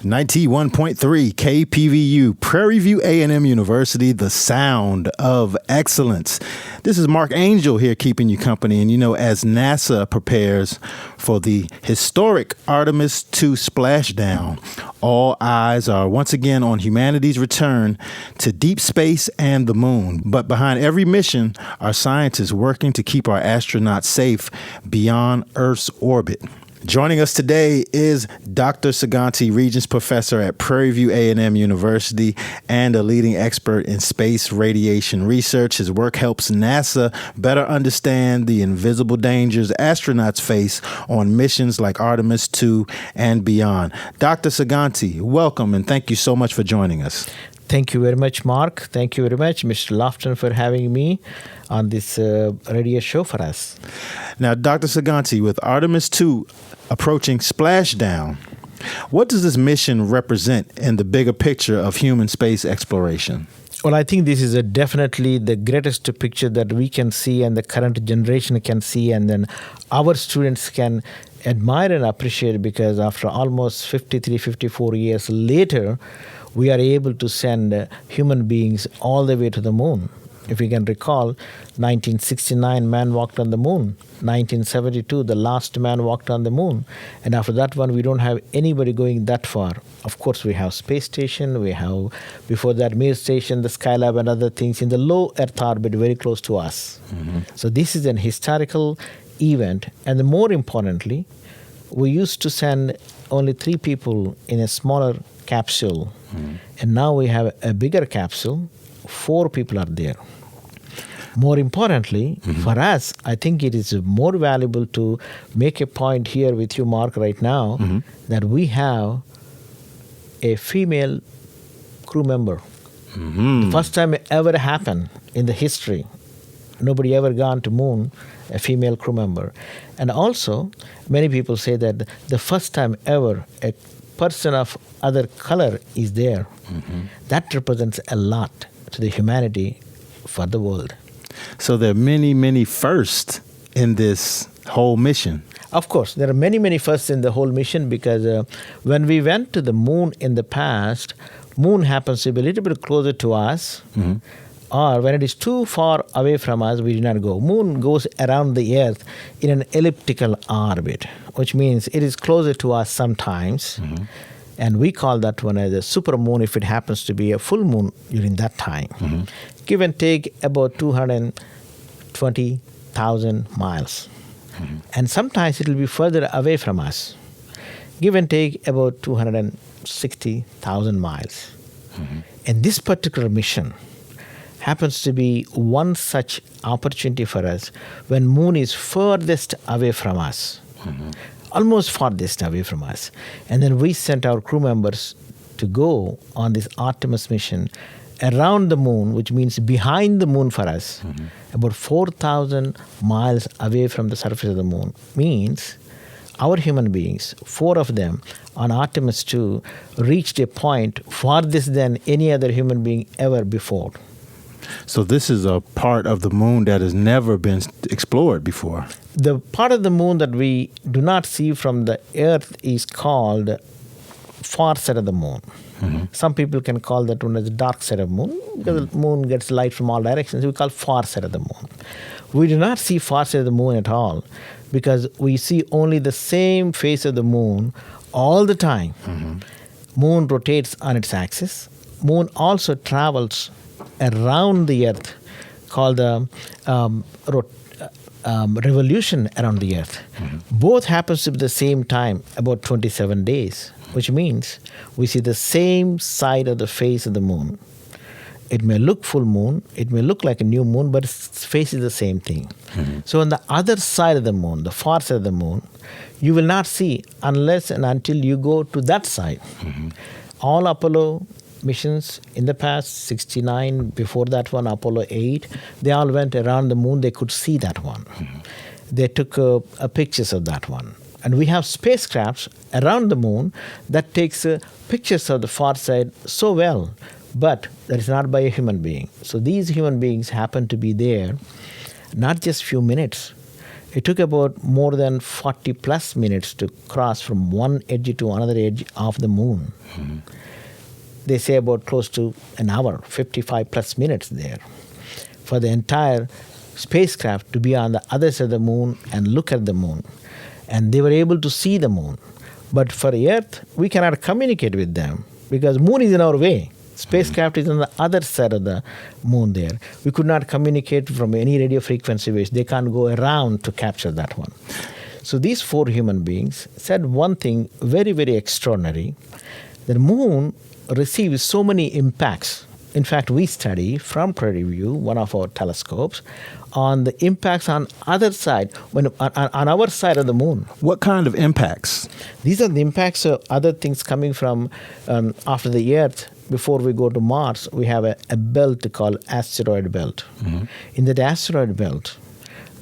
91.3 KPVU, Prairie View A&M University, the sound of excellence. This is Mark Angel here keeping you company. And as NASA prepares for the historic Artemis II splashdown, all eyes are once again on humanity's return to deep space and the moon. But behind every mission are scientists working to keep our astronauts safe beyond Earth's orbit. Joining us today is Dr. Saganti, Regents Professor at Prairie View A&M University and a leading expert in space radiation research. His work helps NASA better understand the invisible dangers astronauts face on missions like Artemis II and beyond. Dr. Saganti, welcome and thank you so much for joining us. Thank you very much, Mark. Thank you very much, Mr. Lofton, for having me on this radio show for us. Now, Dr. Saganti, with Artemis II approaching splashdown, what does this mission represent in the bigger picture of human space exploration? Well, I think this is definitely the greatest picture that we can see and the current generation can see, and then our students can admire and appreciate, because after almost 53, 54 years later, we are able to send human beings all the way to the moon. If you can recall, 1969, man walked on the moon. 1972, the last man walked on the moon. And after that one, we don't have anybody going that far. Of course, we have space station. We have, before that, Mir station, the Skylab and other things in the low Earth orbit, very close to us. Mm-hmm. So this is an historical event. And more importantly, we used to send only 3 people in a smaller capsule. Mm-hmm. And now we have a bigger capsule. 4 people are there. More importantly, for us, I think it is more valuable to make a point here with you, Mark, right now, that we have a female crew member. The first time it ever happened in the history. Nobody ever gone to moon, a female crew member. And also, many people say that the first time ever a person of other color is there. That represents a lot to the humanity for the world. So there are many, many firsts in this whole mission. Of course, there are many, many firsts in the whole mission, because when we went to the moon in the past, moon happens to be a little bit closer to us, or when it is too far away from us, we do not go. Moon goes around the Earth in an elliptical orbit, which means it is closer to us sometimes. And we call that one as a supermoon if it happens to be a full moon during that time. Give and take about 220,000 miles. And sometimes it will be further away from us. Give and take about 260,000 miles. And this particular mission happens to be one such opportunity for us when moon is furthest away from us. Almost farthest away from us. And then we sent our crew members to go on this Artemis mission around the moon, which means behind the moon for us, about 4,000 miles away from the surface of the moon. Means our human beings, 4 of them on Artemis II, reached a point farthest than any other human being ever before. So this is a part of the moon that has never been explored before. The part of the moon that we do not see from the Earth is called far side of the moon. Some people can call that one as the dark side of the moon, because the moon gets light from all directions. We call far side of the moon. We do not see far side of the moon at all, because we see only the same face of the moon all the time. Moon rotates on its axis. Moon also travels around the Earth, called the revolution around the Earth. Both happens to be the same time, about 27 days, which means we see the same side of the face of the moon. It may look full moon, it may look like a new moon, but its face is the same thing. So on the other side of the moon, the far side of the moon, you will not see unless and until you go to that side. All Apollo missions in the past, 69, before that one, Apollo 8, they all went around the moon. They could see that one. They took pictures of that one. And we have spacecrafts around the moon that takes pictures of the far side so well, but that is not by a human being. So these human beings happen to be there, not just few minutes. It took about more than 40 plus minutes to cross from one edge to another edge of the moon. They say about close to an hour, 55 plus minutes there, for the entire spacecraft to be on the other side of the moon and look at the moon. And they were able to see the moon. But for Earth, we cannot communicate with them because moon is in our way. Spacecraft is on the other side of the moon there. We could not communicate from any radio frequency waves. They can't go around to capture that one. So these 4 human beings said one thing very, very extraordinary. The moon receives so many impacts. In fact, we study from KPVU, one of our telescopes, on the impacts on other side, on our side of the moon. What kind of impacts? These are the impacts of other things coming from after the Earth. Before we go to Mars, we have a belt called asteroid belt. In that asteroid belt,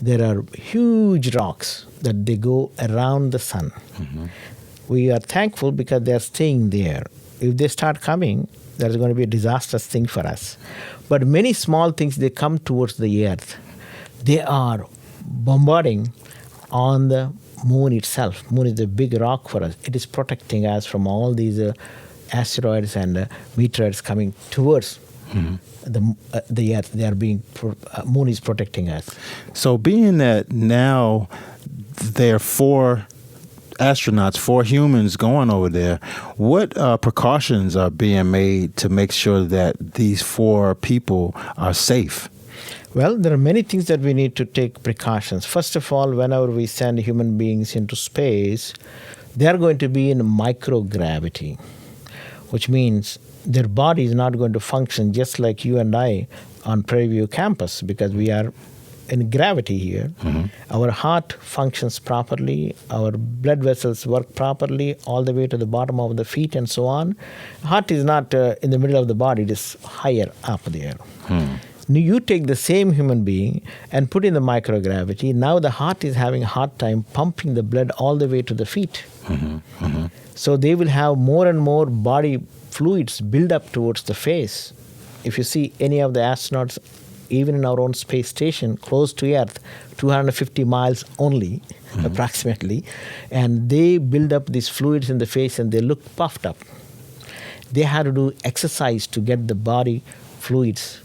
there are huge rocks that they go around the sun. We are thankful because they are staying there. If they start coming, that is going to be a disastrous thing for us. But many small things, they come towards the Earth. They are bombarding on the moon itself. Moon is a big rock for us. It is protecting us from all these asteroids and meteorites coming towards the Earth. They are being moon is protecting us. So being that now there are 4 astronauts, 4 humans going over there, what precautions are being made to make sure that these 4 people are safe? Well, there are many things that we need to take precautions. First of all, whenever we send human beings into space, they are going to be in microgravity, which means their body is not going to function just like you and I on Prairie View campus because we are in gravity here. Our heart functions properly, our blood vessels work properly all the way to the bottom of the feet and so on. Heart is not in the middle of the body, it is higher up there. You take the same human being and put in the microgravity. Now the heart is having a hard time pumping the blood all the way to the feet. So they will have more and more body fluids build up towards the face. If you see any of the astronauts, even in our own space station, close to Earth, 250 miles only, approximately, and they build up these fluids in the face and they look puffed up. They have to do exercise to get the body fluids,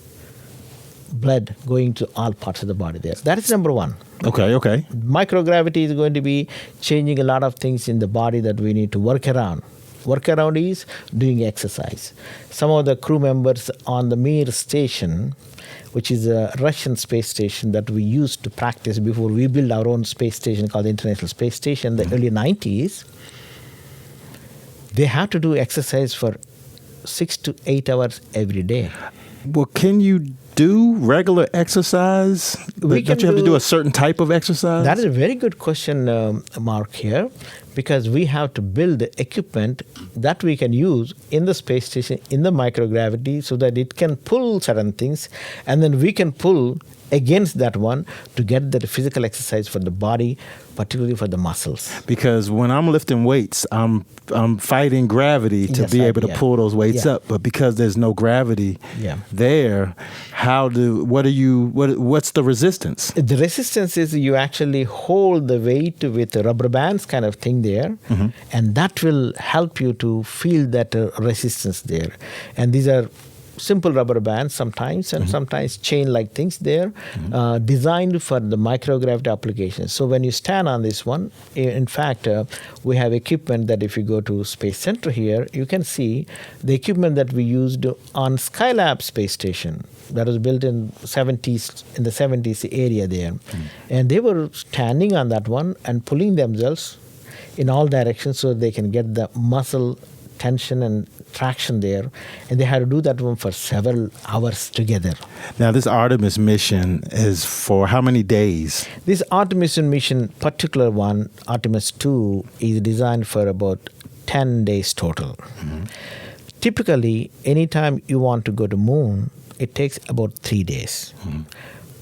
blood going to all parts of the body there. That is number 1. Okay. Microgravity is going to be changing a lot of things in the body that we need to work around. Workaround is doing exercise. Some of the crew members on the Mir station, which is a Russian space station that we used to practice before we built our own space station called the International Space Station in the early 90s, they have to do exercise for 6 to 8 hours every day. Well, can you do regular exercise? Don't you have to do a certain type of exercise? That is a very good question, Mark, here, because we have to build the equipment that we can use in the space station, in the microgravity, so that it can pull certain things, and then we can pull against that one to get that physical exercise for the body, particularly for the muscles. Because when I'm lifting weights, I'm fighting gravity to be able to pull those weights up. But because there's no gravity there, what's the resistance? The resistance is you actually hold the weight with rubber bands kind of thing there, and that will help you to feel that resistance there. And these are simple rubber bands sometimes, and sometimes chain-like things there, designed for the microgravity applications. So when you stand on this one, in fact, we have equipment that if you go to Space Center here, you can see the equipment that we used on Skylab space station that was built in the 70s area there. And they were standing on that one and pulling themselves in all directions so they can get the muscle tension and traction there, and they had to do that one for several hours together. Now, this Artemis mission is for how many days? This Artemis mission, particular one, Artemis 2, is designed for about 10 days total. Typically, anytime you want to go to moon, it takes about 3 days.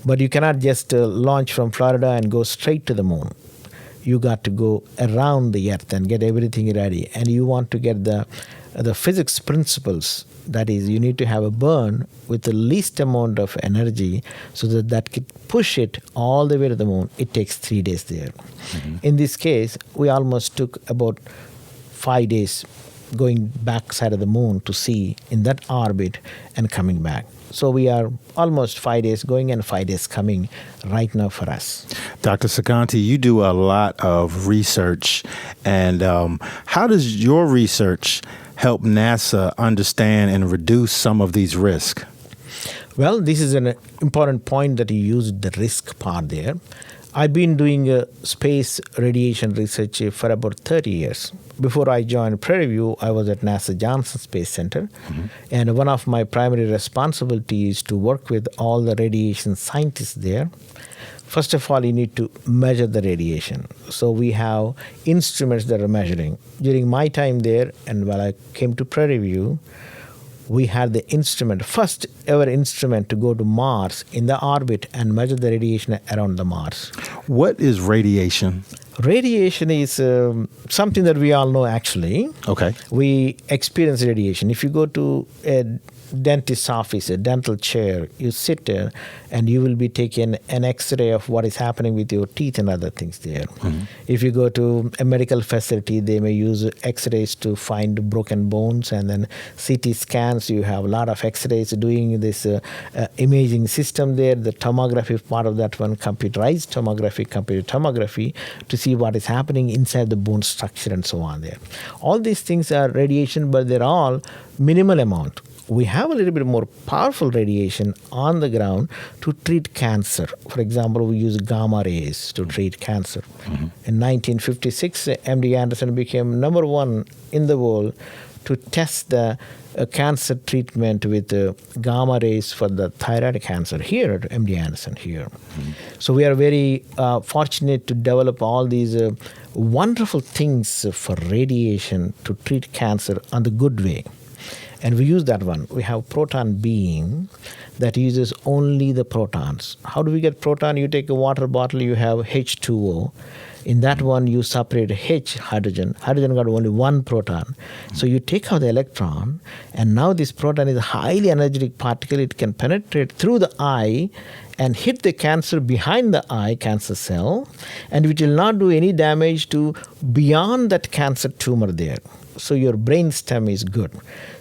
But you cannot just launch from Florida and go straight to the moon. You got to go around the Earth and get everything ready. And you want to get the the physics principles. That is, you need to have a burn with the least amount of energy so that can push it all the way to the moon. It takes 3 days there. In this case, we almost took about 5 days going back side of the moon to see in that orbit and coming back. So we are almost 5 days going and 5 days coming right now for us. Dr. Saganti, you do a lot of research. And how does your research help NASA understand and reduce some of these risks? Well, this is an important point that you used the risk part there. I've been doing space radiation research for about 30 years. Before I joined Prairie View, I was at NASA Johnson Space Center. And one of my primary responsibilities is to work with all the radiation scientists there. First of all, you need to measure the radiation. So we have instruments that are measuring. During my time there, and while I came to Prairie View, we had the instrument, first ever instrument to go to Mars in the orbit and measure the radiation around the Mars. What is radiation? Radiation is something that we all know actually. Okay. We experience radiation. If you go to a dentist's office, a dental chair, you sit there and you will be taking an x-ray of what is happening with your teeth and other things there. If you go to a medical facility, they may use x-rays to find broken bones, and then CT scans, you have a lot of x-rays doing this imaging system there. The tomography part of that one, computerized tomography to see what is happening inside the bone structure and so on there. All these things are radiation, but they're all minimal amount. We have a little bit more powerful radiation on the ground to treat cancer. For example, we use gamma rays to treat cancer. In 1956, MD Anderson became number one in the world to test the cancer treatment with gamma rays for the thyroid cancer here at MD Anderson here. So we are very fortunate to develop all these wonderful things for radiation to treat cancer on the good way. And we use that one. We have proton beam that uses only the protons. How do we get proton? You take a water bottle, you have H2O. In that one, you separate H, hydrogen. Hydrogen got only one proton. So you take out the electron, and now this proton is a highly energetic particle. It can penetrate through the eye and hit the cancer behind the eye, cancer cell, and it will not do any damage to beyond that cancer tumor there. So your brain stem is good.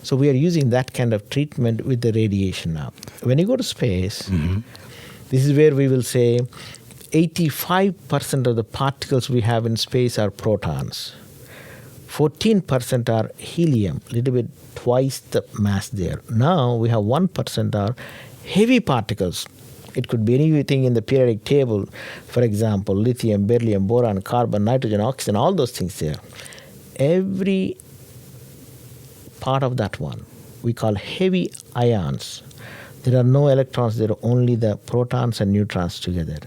So we are using that kind of treatment with the radiation now. When you go to space, this is where we will say 85% of the particles we have in space are protons. 14% are helium, a little bit twice the mass there. Now we have 1% are heavy particles. It could be anything in the periodic table. For example, lithium, beryllium, boron, carbon, nitrogen, oxygen, all those things there. Every part of that one we call heavy ions. There are no electrons, there are only the protons and neutrons together.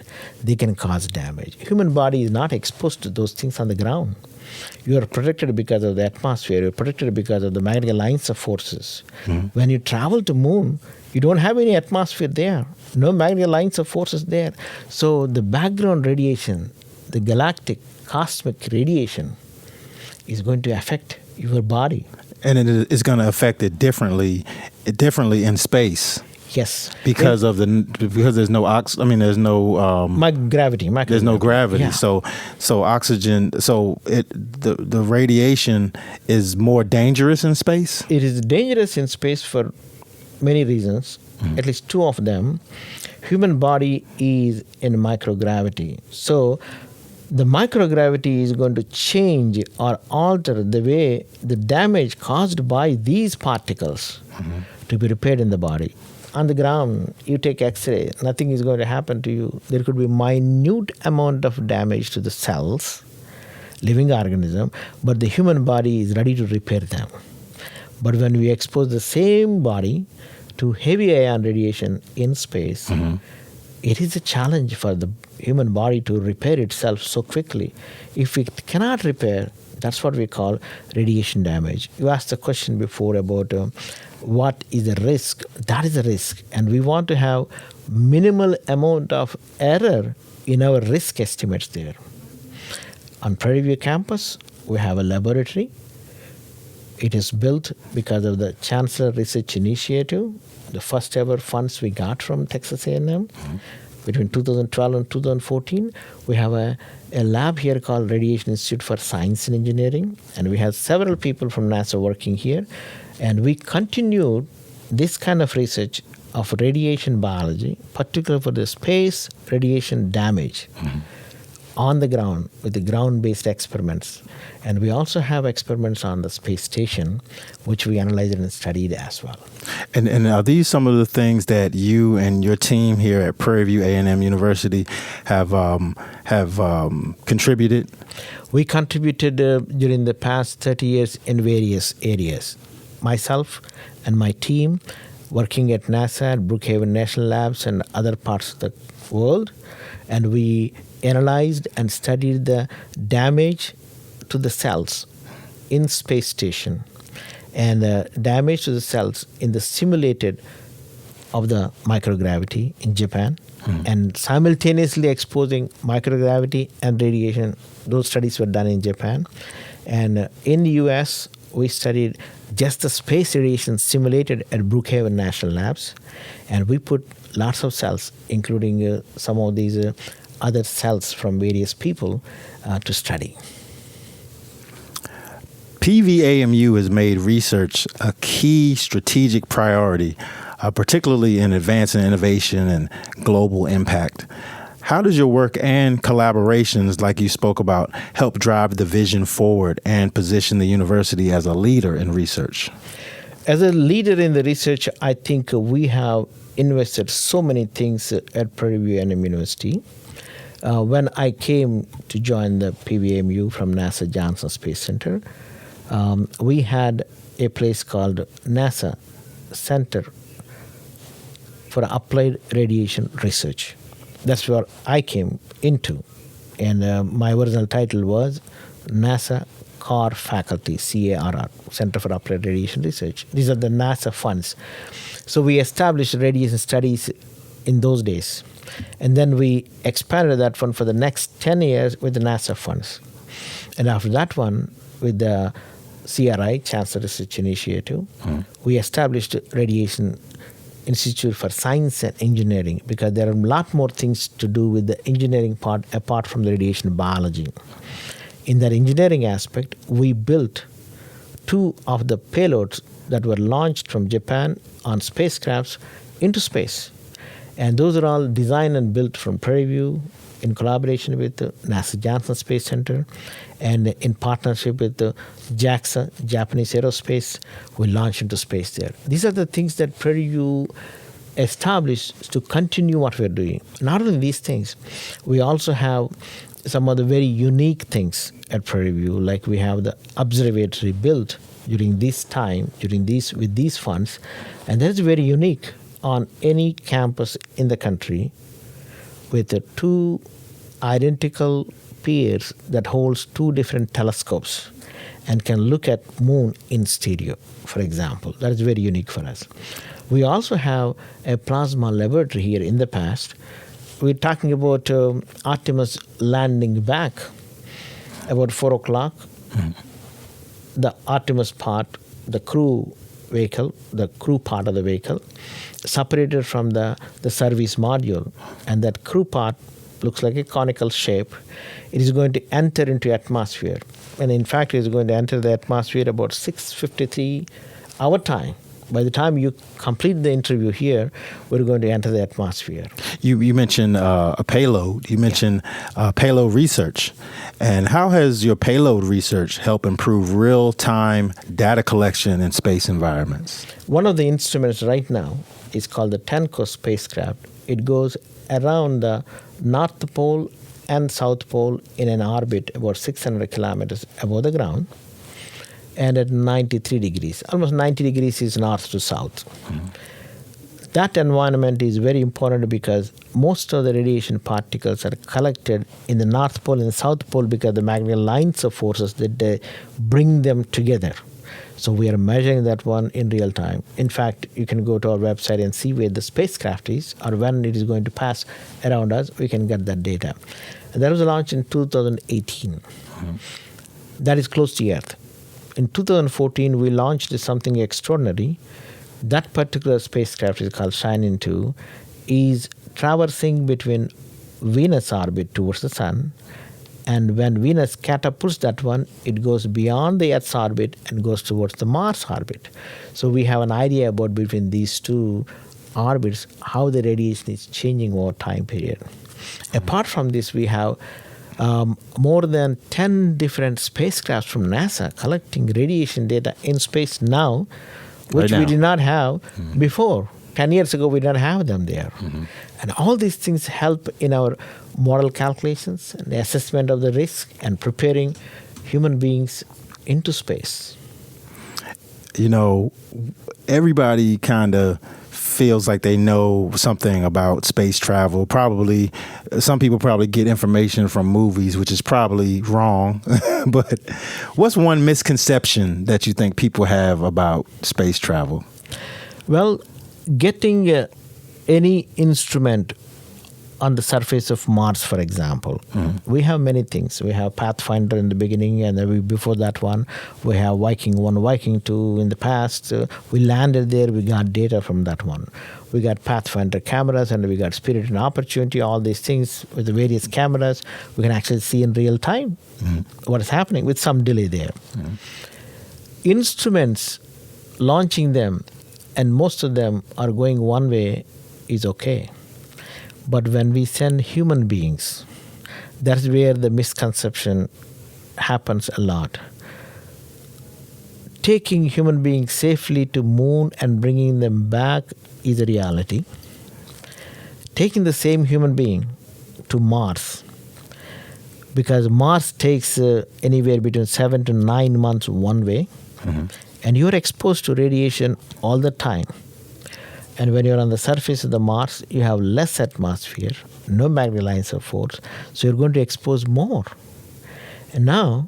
They can cause damage. Human body is not exposed to those things on the ground. You are protected because of the atmosphere. You're protected because of the magnetic lines of forces. When you travel to moon, you don't have any atmosphere there. No magnetic lines of forces there. So the background radiation, the galactic cosmic radiation, is going to affect your body. And it is going to affect it differently in space. Yes, because there's no there's no gravity. There's no gravity. Yeah. So oxygen. So the radiation is more dangerous in space. It is dangerous in space for many reasons. At least two of them. Human body is in microgravity. So the microgravity is going to change or alter the way the damage caused by these particles to be repaired in the body. On the ground, you take X-ray, nothing is going to happen to you. There could be minute amount of damage to the cells, living organism, but the human body is ready to repair them. But when we expose the same body to heavy ion radiation in space, it is a challenge for the human body to repair itself so quickly. If it cannot repair, that's what we call radiation damage. You asked the question before about what is the risk. That is a risk. And we want to have minimal amount of error in our risk estimates there. On Prairie View campus, we have a laboratory. It is built because of the Chancellor Research Initiative, the first ever funds we got from Texas A&M. Between 2012 and 2014, we have a lab here called Radiation Institute for Science and Engineering, and we have several people from NASA working here. And we continued this kind of research of radiation biology, particularly for the space radiation damage on the ground with the ground-based experiments. And we also have experiments on the space station, which we analyzed and studied as well. And are these some of the things that you and your team here at Prairie View A&M University have contributed? We contributed during the past 30 years in various areas. Myself and my team working at NASA, at Brookhaven National Labs, and other parts of the world, and we analyzed and studied the damage to the cells in space station and the damage to the cells in the simulated of the microgravity in Japan, and simultaneously exposing microgravity and radiation. Those studies were done in Japan. And in the US, we studied just the space radiation simulated at Brookhaven National Labs, and we put lots of cells, including some of these other cells from various people to study. PVAMU has made research a key strategic priority, particularly in advancing innovation and global impact. How does your work and collaborations, like you spoke about, help drive the vision forward and position the university as a leader in research? As a leader in the research, I think we have invested so many things at Prairie View A&M University. When I came to join the PVAMU from NASA Johnson Space Center, we had a place called NASA Center for Applied Radiation Research. That's where I came into. And my original title was NASA CAR Faculty, CARR, Center for Applied Radiation Research. These are the NASA funds. So we established radiation studies in those days. And then we expanded that fund for the next 10 years with the NASA funds. And after that one, with the CRI, Chancellor Research Initiative, we established Radiation Institute for Science and Engineering, because there are a lot more things to do with the engineering part apart from the radiation biology. In that engineering aspect, we built 2 of the payloads that were launched from Japan on spacecrafts into space. And those are all designed and built from Prairie View in collaboration with the NASA Johnson Space Center and in partnership with the JAXA, Japanese Aerospace. We launched into space there. These are the things that Prairie View established to continue what we're doing. Not only these things, we also have some of the very unique things at Prairie View, like we have the observatory built during this time, with these funds, and that is very unique on any campus in the country, with the 2 identical piers that holds 2 different telescopes and can look at moon in stereo, for example. That is very unique for us. We also have a plasma laboratory here in the past. We're talking about Artemis landing back about 4 o'clock. The Artemis part, the crew vehicle, the crew part of the vehicle, separated from the service module, and that crew part looks like a conical shape. It is going to enter into atmosphere, and in fact it is going to enter the atmosphere about 6:53 our time. By the time you complete the interview here, we're going to enter the atmosphere. You mentioned a payload. You mentioned payload research. And how has your payload research helped improve real-time data collection in space environments? One of the instruments right now is called the TENCO spacecraft. It goes around the North Pole and South Pole in an orbit about 600 kilometers above the ground, and at 93 degrees. Almost 90 degrees is north to south. That environment is very important because most of the radiation particles are collected in the North Pole and the South Pole because the magnetic lines of forces that they bring them together. So we are measuring that one in real time. In fact, you can go to our website and see where the spacecraft is or when it is going to pass around us. We can get that data. And that was launched in 2018. That is close to Earth. in 2014, we launched something extraordinary. That particular spacecraft is called Shining-2, is traversing between Venus orbit towards the Sun. And when Venus catapults that one, it goes beyond the Earth's orbit and goes towards the Mars orbit. So we have an idea about between these two orbits, how the radiation is changing over time period. Apart from this, we have more than 10 different spacecrafts from NASA collecting radiation data in space now, which we did not have before. 10 years ago, we didn't have them there. And all these things help in our model calculations and the assessment of the risk and preparing human beings into space. You know, everybody kind of feels like they know something about space travel. Probably, some people probably get information from movies, which is probably wrong. But what's one misconception that you think people have about space travel? Well, getting any instrument on the surface of Mars, for example, we have many things. We have Pathfinder in the beginning, and then before that one, we have Viking 1, Viking 2 in the past. We landed there, we got data from that one. We got Pathfinder cameras, and we got Spirit and Opportunity, all these things with the various cameras. We can actually see in real time what is happening with some delay there. Instruments, launching them, and most of them are going one way, is okay. But when we send human beings, that's where the misconception happens a lot. Taking human beings safely to moon and bringing them back is a reality. Taking the same human being to Mars, because Mars takes anywhere between 7 to 9 months one way, and you're exposed to radiation all the time. And when you're on the surface of the Mars, you have less atmosphere, no magnetic lines of force, so you're going to expose more. And now,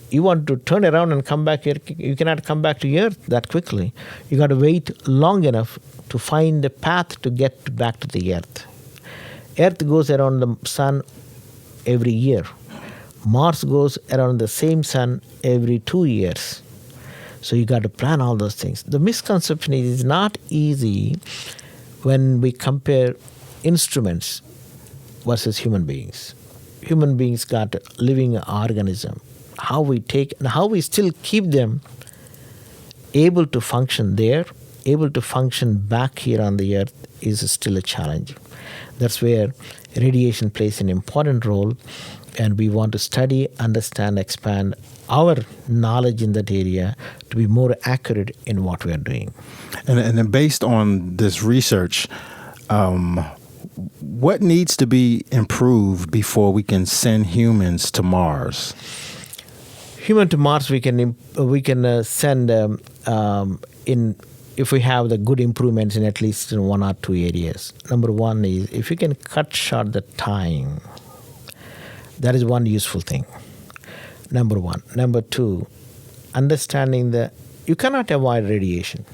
you want to turn around and come back here, you cannot come back to Earth that quickly. You got to wait long enough to find the path to get back to the Earth. Earth goes around the sun every year. Mars goes around the same sun every 2 years. So you got to plan all those things. The misconception is it's not easy when we compare instruments versus human beings. Human beings got a living organism. How we take and how we still keep them able to function there, able to function back here on the Earth is still a challenge. That's where radiation plays an important role, and we want to study, understand, expand our knowledge in that area to be more accurate in what we are doing. And then based on this research, what needs to be improved before we can send humans to Mars? Human to Mars, we can send in if we have the good improvements in at least in 1 or 2 areas. Number one is if you can cut short the time. That is one useful thing. Number one. Number two, understanding that you cannot avoid radiation.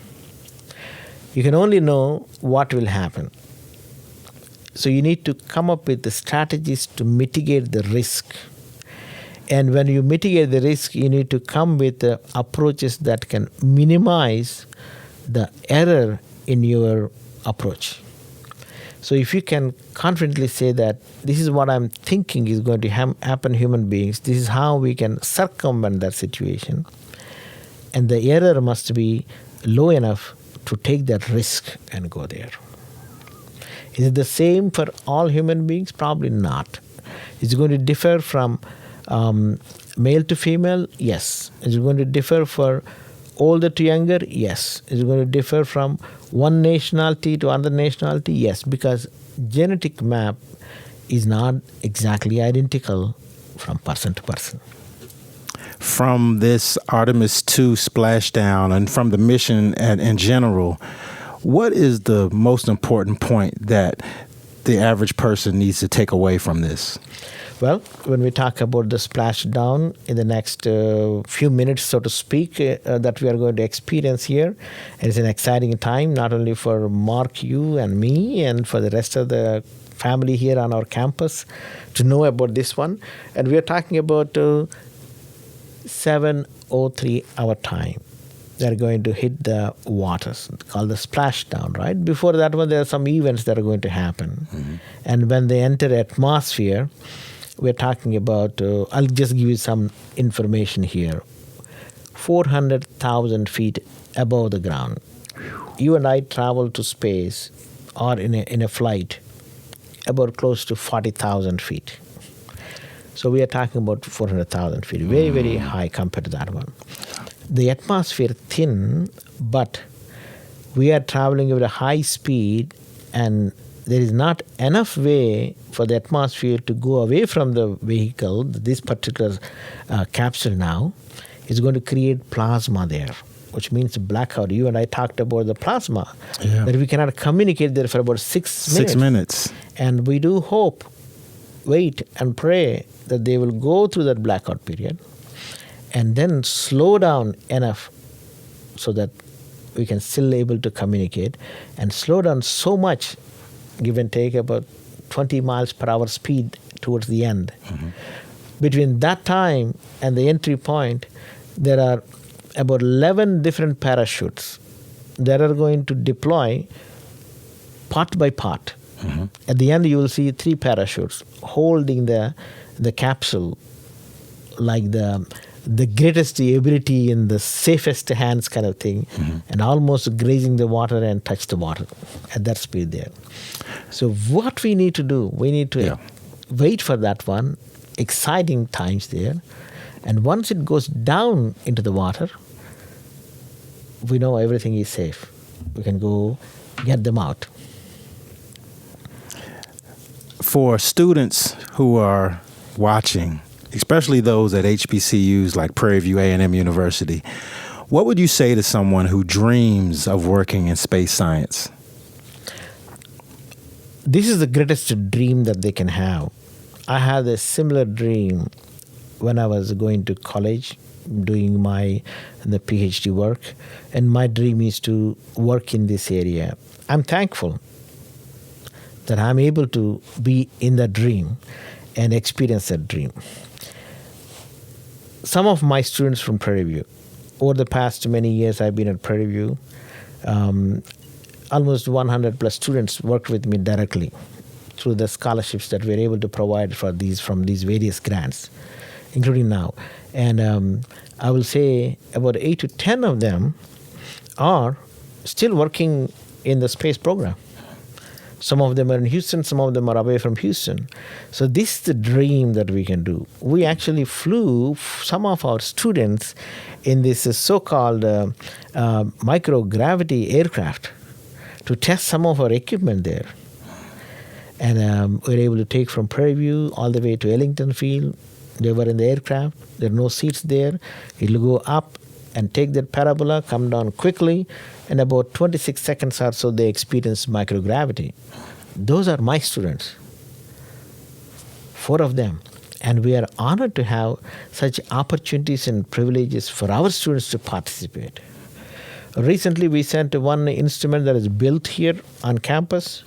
You can only know what will happen. So you need to come up with the strategies to mitigate the risk. And when you mitigate the risk, you need to come with the approaches that can minimize the error in your approach. So if you can confidently say that this is what I'm thinking is going to happen to human beings, this is how we can circumvent that situation, and the error must be low enough to take that risk and go there. Is it the same for all human beings? Probably not. Is it going to differ from male to female? Yes. Is it going to differ for older to younger? Yes. Is it going to differ from one nationality to another nationality? Yes, because genetic map is not exactly identical from person to person. From this Artemis 2 splashdown and from the mission in general, what is the most important point that the average person needs to take away from this? Well, when we talk about the splashdown in the next few minutes, so to speak, that we are going to experience here, it's an exciting time, not only for Mark, you and me, and for the rest of the family here on our campus to know about this one. And we are talking about 7 6:03 our time, they're going to hit the waters called the splashdown, right? Before that one, there are some events that are going to happen. Mm-hmm. And when they enter atmosphere, we're talking about, I'll just give you some information here. 400,000 feet above the ground. You and I travel to space or in a flight about close to 40,000 feet. So we are talking about 400,000 feet, very, very high compared to that one. The atmosphere thin, but we are traveling at a high speed, and there is not enough way for the atmosphere to go away from the vehicle. This particular capsule now is going to create plasma there, which means blackout. You and I talked about the plasma, that we cannot communicate there for about 6 minutes. 6 minutes. And we do hope, wait and pray that they will go through that blackout period and then slow down enough so that we can still able to communicate, and slow down so much, give and take about 20 miles per hour speed towards the end. Mm-hmm. Between that time and the entry point, there are about 11 different parachutes that are going to deploy part by part. Mm-hmm. At the end, you will see 3 parachutes holding the capsule like the greatest ability in the safest hands kind of thing, and almost grazing the water and touch the water at that speed there. So what we need to do, we need to wait for that one, exciting times there. And once it goes down into the water, we know everything is safe. We can go get them out. For students who are watching, especially those at HBCUs like Prairie View A&M University, what would you say to someone who dreams of working in space science? This is the greatest dream that they can have. I had a similar dream when I was going to college, doing the PhD work, and my dream is to work in this area. I'm thankful that I'm able to be in that dream and experience that dream. Some of my students from Prairie View, over the past many years I've been at Prairie View, almost 100 plus students worked with me directly through the scholarships that we're able to provide from these various grants, including now. And I will say about 8 to 10 of them are still working in the space program. Some of them are in Houston, some of them are away from Houston. So this is the dream that we can do. We actually flew some of our students in this so-called microgravity aircraft to test some of our equipment there. And we were able to take from Prairie View all the way to Ellington Field. They were in the aircraft. There are no seats there. It'll go up and take that parabola, come down quickly, and about 26 seconds or so they experience microgravity. Those are my students, 4 of them. And we are honored to have such opportunities and privileges for our students to participate. Recently, we sent one instrument that is built here on campus.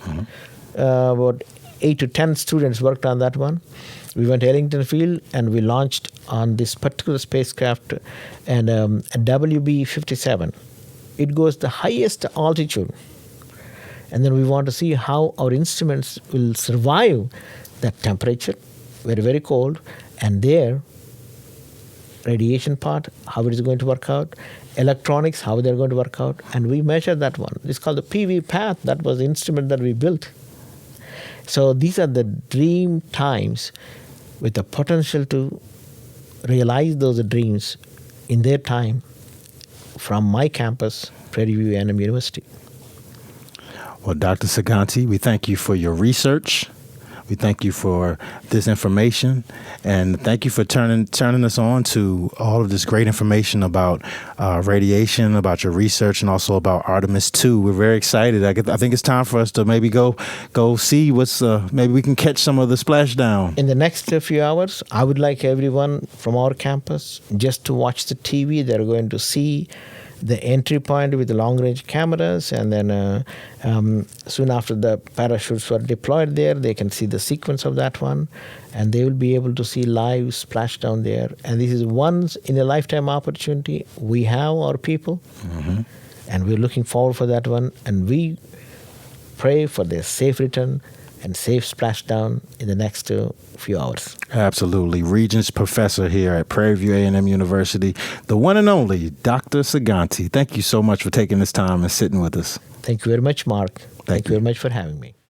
About 8 to 10 students worked on that one. We went to Ellington Field and we launched on this particular spacecraft and a WB-57. It goes the highest altitude. And then we want to see how our instruments will survive that temperature, very, very cold, and their radiation part, how it is going to work out, electronics, how they're going to work out, and we measure that one. It's called the PV path. That was the instrument that we built. So these are the dream times with the potential to realize those dreams in their time from my campus, Prairie View A&M University. Well, Dr. Saganti, we thank you for your research. We thank you for this information, and thank you for turning us on to all of this great information about radiation, about your research, and also about Artemis 2. We're very excited. I think it's time for us to maybe go see what's. Maybe we can catch some of the splashdown. In the next few hours, I would like everyone from our campus just to watch the TV. They're going to see the entry point with the long-range cameras, and then soon after the parachutes were deployed there, they can see the sequence of that one, and they will be able to see live splashdown there. And this is once in a lifetime opportunity. We have our people, and we're looking forward for that one, and we pray for their safe return and safe splashdown in the next few hours. Absolutely. Regents Professor here at Prairie View A&M University, the one and only Dr. Saganti. Thank you so much for taking this time and sitting with us. Thank you very much, Mark. Thank you you. very much for having me.